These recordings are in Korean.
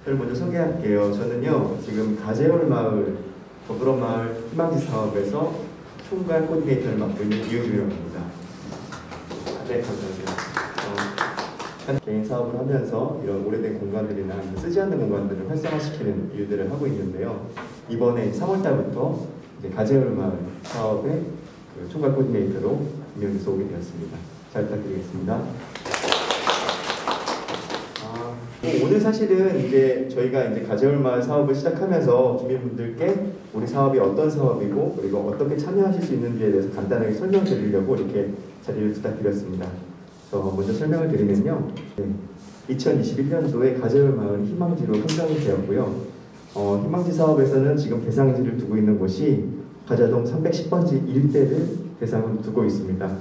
저를 먼저 소개할게요. 저는요, 지금 가재울 마을, 더불어 마을 희망지 사업에서 총괄 코디네이터를 맡고 있는 이우주라고 합니다. 네, 감사합니다. 개인 사업을 하면서 이런 오래된 공간들이나 쓰지 않는 공간들을 활성화시키는 일들을 하고 있는데요. 이번에 3월달부터 가재울 마을 사업의 총괄 코디네이터로 임명돼서 오게 되었습니다. 잘 부탁드리겠습니다. 오늘 사실은 이제 저희가 가재울 마을 사업을 시작하면서 주민분들께 우리 사업이 어떤 사업이고 그리고 어떻게 참여하실 수 있는지에 대해서 간단하게 설명드리려고 이렇게 자리를 부탁드렸습니다. 먼저 설명을 드리면요. 2021년도에 가재울 마을 희망지로 선정이 되었고요. 희망지 사업에서는 지금 대상지를 두고 있는 곳이 가자동 310번지 일대를 대상으로 두고 있습니다.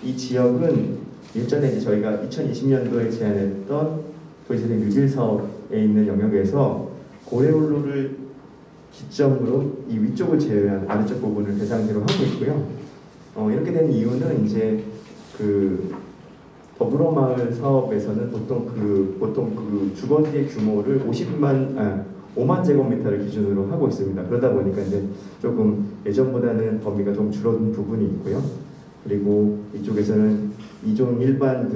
이 지역은 일전에 저희가 2020년도에 제안했던 도시재생 유질 사업에 있는 영역에서 고래울로를 기점으로 이 위쪽을 제외한 아래쪽 부분을 대상지로 하고 있고요. 이렇게 된 이유는 이제 더불어 마을 사업에서는 보통 주거지의 규모를 5만 제곱미터를 기준으로 하고 있습니다. 그러다 보니까 이제 조금 예전보다는 범위가 좀 줄어든 부분이 있고요. 그리고 이쪽에서는 2종 일반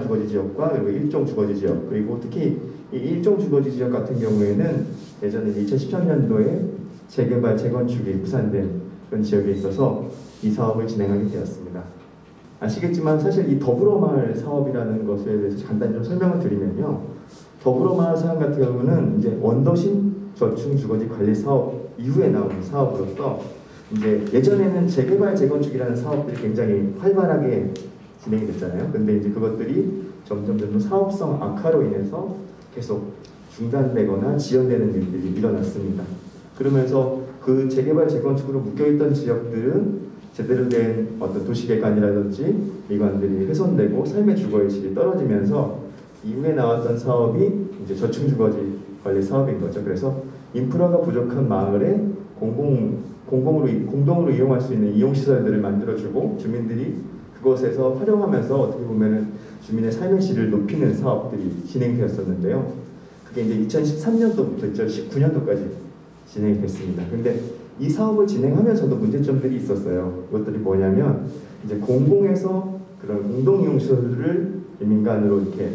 주거지 지역과 그리고 1종 주거지 지역, 그리고 특히 이 1종 주거지 지역 같은 경우에는 예전에 2013년도에 재개발, 재건축이 무산된 그런 지역에 있어서 이 사업을 진행하게 되었습니다. 아시겠지만 사실 이 더불어 마을 사업이라는 것에 대해서 간단히 좀 설명을 드리면요. 더불어 마을 사업 같은 경우는 이제 원도심 저층 주거지 관리 사업 이후에 나온 사업으로서 이제 예전에는 재개발, 재건축이라는 사업들이 굉장히 활발하게 진행이 됐잖아요. 근데 이제 그것들이 점점 사업성 악화로 인해서 계속 중단되거나 지연되는 일들이 일어났습니다. 그러면서 그 재개발, 재건축으로 묶여있던 지역들은 제대로 된 어떤 도시景관이라든지 미관들이 훼손되고 삶의 주거의 질이 떨어지면서 이후에 나왔던 사업이 이제 저층주거지 관리 사업인 거죠. 그래서 인프라가 부족한 마을에 공동으로 이용할 수 있는 이용시설들을 만들어주고 주민들이 그것에서 활용하면서 어떻게 보면은 주민의 삶의 질을 높이는 사업들이 진행되었었는데요. 그게 이제 2013년도부터 2019년도까지 진행이 됐습니다. 근데 이 사업을 진행하면서도 문제점들이 있었어요. 이것들이 뭐냐면 이제 공공에서 그런 공동이용시설을 민간으로 이렇게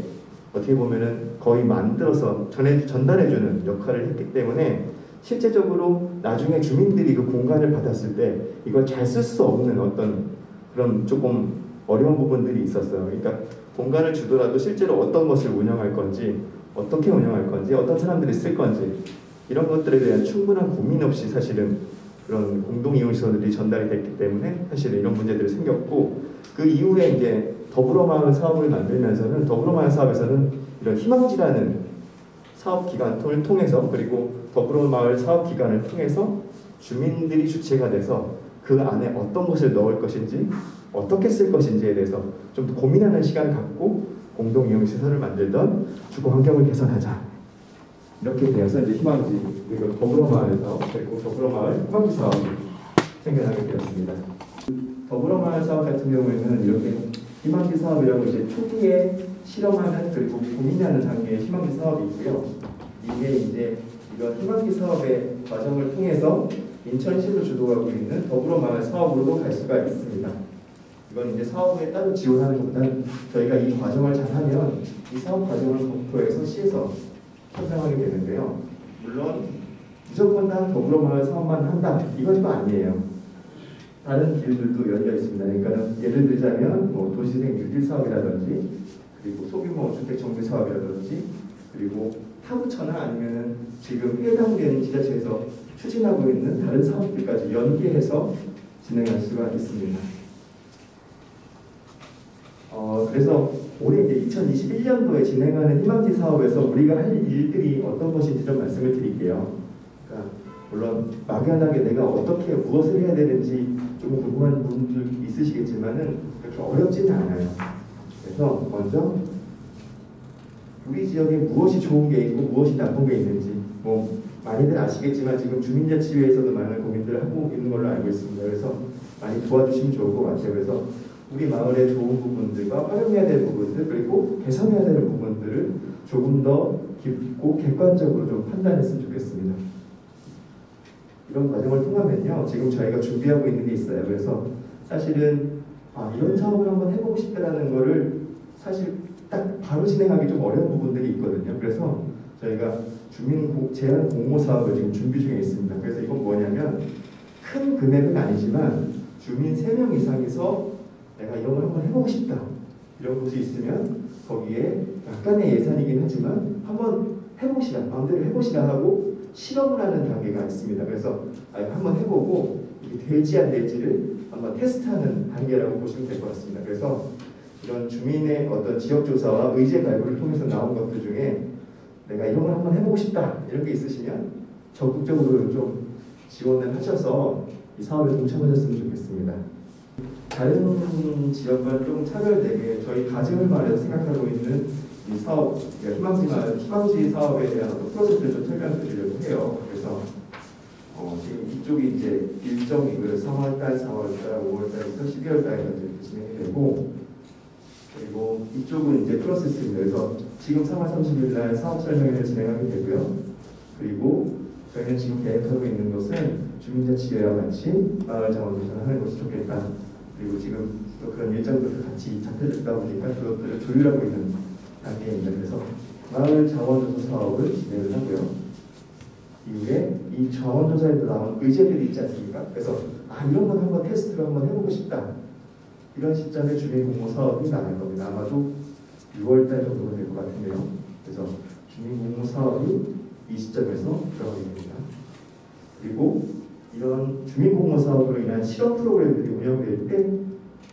어떻게 보면은 거의 만들어서 전달해주는 역할을 했기 때문에 실제적으로 나중에 주민들이 그 공간을 받았을 때 이걸 잘 쓸 수 없는 어떤 그런 조금 어려운 부분들이 있었어요. 그러니까 공간을 주더라도 실제로 어떤 것을 운영할 건지, 어떻게 운영할 건지, 어떤 사람들이 쓸 건지 이런 것들에 대한 충분한 고민 없이 사실은 그런 공동이용시설들이 전달이 됐기 때문에 사실은 이런 문제들이 생겼고, 그 이후에 이제 더불어 마을 사업을 만들면서는 더불어 마을 사업에서는 이런 희망지라는 사업 기관을 통해서, 그리고 더불어 마을 사업 기관을 통해서 주민들이 주체가 돼서 그 안에 어떤 것을 넣을 것인지, 어떻게 쓸 것인지에 대해서 좀 더 고민하는 시간을 갖고 공동이용시설을 만들던 주거 환경을 개선하자. 이렇게 되어서 이제 희망지, 그리고 더불어 마을 사업, 그리고 더불어 마을 희망지 사업이 생겨나게 되었습니다. 더불어 마을 사업 같은 경우에는 이렇게 희망지 사업이라고 이제 초기에 실험하는, 그리고 고민하는 단계의 희망지 사업이 있고요. 이게 이제 이런 희망지 사업의 과정을 통해서 인천시로 주도하고 있는 더불어 마을 사업으로도 갈 수가 있습니다. 이건 이제 사업에 따로 지원하는 것보다는 저희가 이 과정을 잘하면 이 사업 과정을 검토해서 시에서 선정하게 되는데요. 물론 무조건 다 더불어 마을 사업만 한다, 이건 또 아니에요. 다른 길들도 열려 있습니다. 그러니까 예를 들자면 도시재생 유질 사업이라든지, 그리고 소규모 주택 정비 사업이라든지, 그리고 타구처나 아니면 지금 해당되는 지자체에서 추진하고 있는 다른 사업들까지 연계해서 진행할 수가 있습니다. 그래서 올해 이제 2021년도에 진행하는 희망지 사업에서 우리가 할 일들이 어떤 것인지 좀 말씀을 드릴게요. 그러니까 물론 막연하게 내가 어떻게 무엇을 해야 되는지 좀 궁금한 부분들 있으시겠지만은 그렇게 어렵지는 않아요. 그래서 먼저 우리 지역에 무엇이 좋은 게 있고 무엇이 나쁜 게 있는지 많이들 아시겠지만 지금 주민자치회에서도 많은 고민들을 하고 있는 걸로 알고 있습니다. 그래서 많이 도와주시면 좋을 것 같아요. 그래서 우리 마을의 좋은 부분들과 활용해야 될 부분들 그리고 개선해야 되는 부분들을 조금 더 깊고 객관적으로 좀 판단했으면 좋겠습니다. 이런 과정을 통하면요, 지금 저희가 준비하고 있는 게 있어요. 그래서 사실은 이런 사업을 한번 해보고 싶다라는 거를 사실 딱 바로 진행하기 좀 어려운 부분들이 있거든요. 그래서 저희가 주민 제한 공모 사업을 지금 준비 중에 있습니다. 그래서 이건 뭐냐면 큰 금액은 아니지만 주민 3명 이상에서 내가 이런 걸 한번 해보고 싶다 이런 곳이 있으면 거기에 약간의 예산이긴 하지만 한번 해보시라, 마음대로 해보시라 하고 실험을 하는 단계가 있습니다. 그래서 한번 해보고 이게 될지 안 될지를 한번 테스트하는 단계라고 보시면 될 것 같습니다. 그래서 이런 주민의 어떤 지역조사와 의제 발굴을 통해서 나온 것들 중에 내가 이런 걸 한번 해보고 싶다 이런 게 있으시면 적극적으로 좀 지원을 하셔서 이 사업에 동참하셨으면 좋겠습니다. 다른 지역과 좀 차별되게 저희 가정을 말해서 생각하고 있는 이 사업, 희망지 사업에 대한 프로세스를 좀 설명드리려고 해요. 그래서 지금 이쪽이 이제 일정이 3월달, 4월달, 5월달부터 12월달까지 진행이 되고, 그리고 이쪽은 이제 프로세스입니다. 그래서 지금 3월 30일 날 사업 설명회를 진행하게 되고요. 그리고 저희는 지금 계획하고 있는 것은 주민자치회와 같이 마을 자원조사를 하는 것이 좋겠다. 그리고 지금 또 그런 일정들도 같이 잡혀졌다 보니까 그것들을 조율하고 있는 단계입니다. 그래서 마을 자원조사 사업을 진행을 하고요. 이후에 이 자원조사에도 나온 의제들이 있지 않습니까? 그래서 이런 건 한번 테스트를 한번 해보고 싶다. 이런 시점에 주민공모 사업이 나갈 겁니다. 아마도 6월달 정도가 될 것 같은데요. 그래서 주민공모 사업이 이 시점에서 들어가게 됩니다. 그리고 이런 주민공모 사업으로 인한 실험 프로그램들이 운영될 때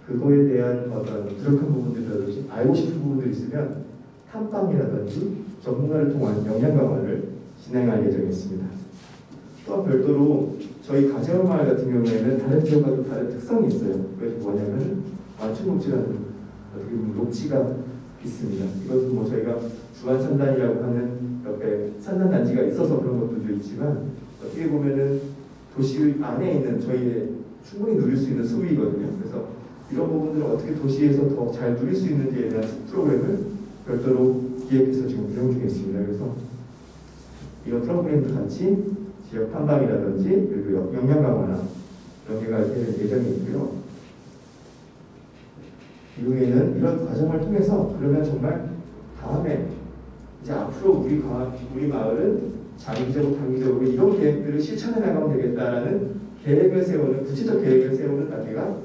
그거에 대한 어떤 부족한 부분들이라든지 알고 싶은 부분들이 있으면 탐방이라든지 전문가를 통한 역량 강화를 진행할 예정이 있습니다. 또한 별도로 저희 가재마을 같은 경우에는 다른 지역과 또 다른 특성이 있어요. 그래서 뭐냐면 완충녹지라는 녹지가 있습니다. 이것은 뭐 저희가 주안산단이라고 하는 옆에 산단 단지가 있어서 그런 것들도 있지만 어떻게 보면은 도시 안에 있는 저희의 충분히 누릴 수 있는 수위거든요. 그래서 이런 부분들을 어떻게 도시에서 더 잘 누릴 수 있는지에 대한 프로그램을 별도로 기획해서 지금 운영 중에 있습니다. 그래서 이런 프로그램도 같이 지역 탐방이라든지 그리고 역량 강화나 연계가 될 예정이 있고요. 이후에는 이런 과정을 통해서 그러면 정말 다음에 이제 앞으로 우리 마을은 장기적으로 단기적으로 이런 계획들을 실천해 나가면 되겠다라는 계획을 세우는 구체적 계획을 세우는 단계가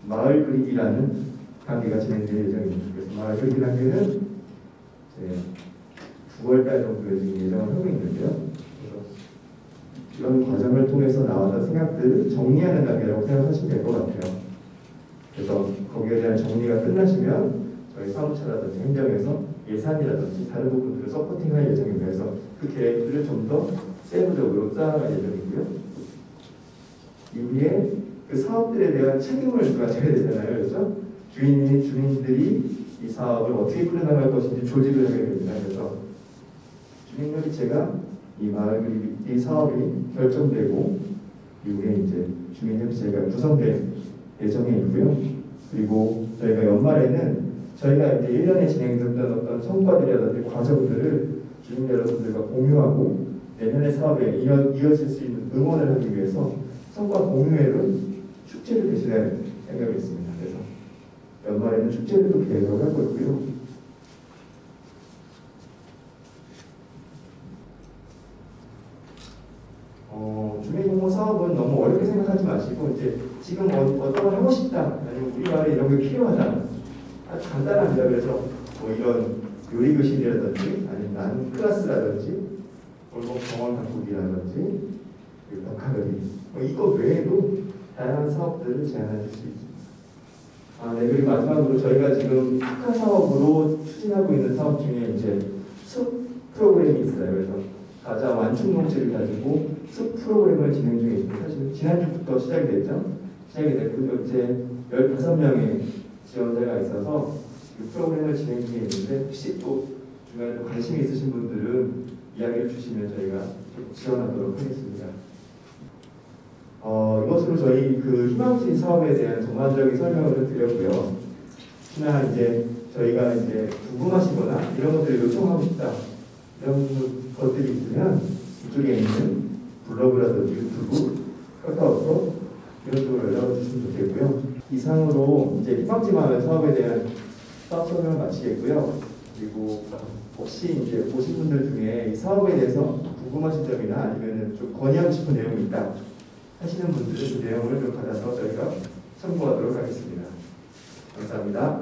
마을 그리기라는 단계가 진행될 예정입니다. 그래서 마을 그리기 단계는 9월달 정도에 지금 예정을 하고 있는데요. 그래서 이런 과정을 통해서 나왔던 생각들을 정리하는 단계라고 생각하시면 될 것 같아요. 그래서 거기에 대한 정리가 끝나시면 저희 사무처라든지 행정에서 예산이라든지 다른 부분들을 서포팅할 예정입니다. 그래서 그 계획들을 좀 더 세부적으로 쌓아갈 예정이고요. 이후에 그 사업들에 대한 책임을 누가 져야 되잖아요. 그래서 주민들이 이 사업을 어떻게 풀어나갈 것인지 조직을 하게 됩니다. 그래서 주민협의체가 이 마을 이 사업이 결정되고 이후에 이제 주민협의체가 구성될 예정에 있고요. 그리고 저희가 연말에는 저희가 이제 1년에 진행됐던 어떤 성과들이라든지 과정들을 주민 여러분들과 공유하고 내년의 사업에 이어질 수 있는 응원을 하기 위해서 성과 공유회를 축제를 대신할 생각이 있습니다. 그래서 연말에는 축제를 계획을 하고 있고요. 주민공모 사업은 너무 어렵게 생각하지 마시고 이제 지금 어떤 걸 하고 싶다 아니면 우리 마을에 이런 게 필요하다 아주 간단합니다. 그래서 뭐 이런 요리 교실이라든지 아니면 나눔 클래스라든지 골목 정원 가꾸기라든지 벽화그림 이거 외에도 다양한 사업들을 제안하실 수 있습니다. 네, 그리고 마지막으로 저희가 지금 특화 사업으로 추진하고 있는 사업 중에 이제 숲 프로그램이 있어요. 그래서 가장 완충 농지를 가지고 숲 프로그램을 진행 중에 있습니다. 사실 지난주부터 시작이 됐죠. 시작이 됐고 이제 15명의 지원자가 있어서 이 프로그램을 진행 중에 있는데 혹시 또 중간에 관심이 있으신 분들은 이야기를 주시면 저희가 지원하도록 하겠습니다. 이것으로 저희 그 희망지 사업에 대한 전반적인 설명을 드렸고요. 혹시나 이제 저희가 이제 궁금하시거나 이런 것들을 요청하고 싶다 이런 것들이 있으면 이쪽에 있는 블로그라든지 유튜브, 카카오톡 이런 쪽으로 연락을 주시면 좋겠고요. 이상으로 이제 희망지망을 사업에 대한 사업 설명을 마치겠고요. 그리고 혹시 이제 보신 분들 중에 이 사업에 대해서 궁금하신 점이나 아니면 좀 건의하고 싶은 내용이 있다 하시는 분들은 그 내용을 좀 받아서 저희가 참고하도록 하겠습니다. 감사합니다.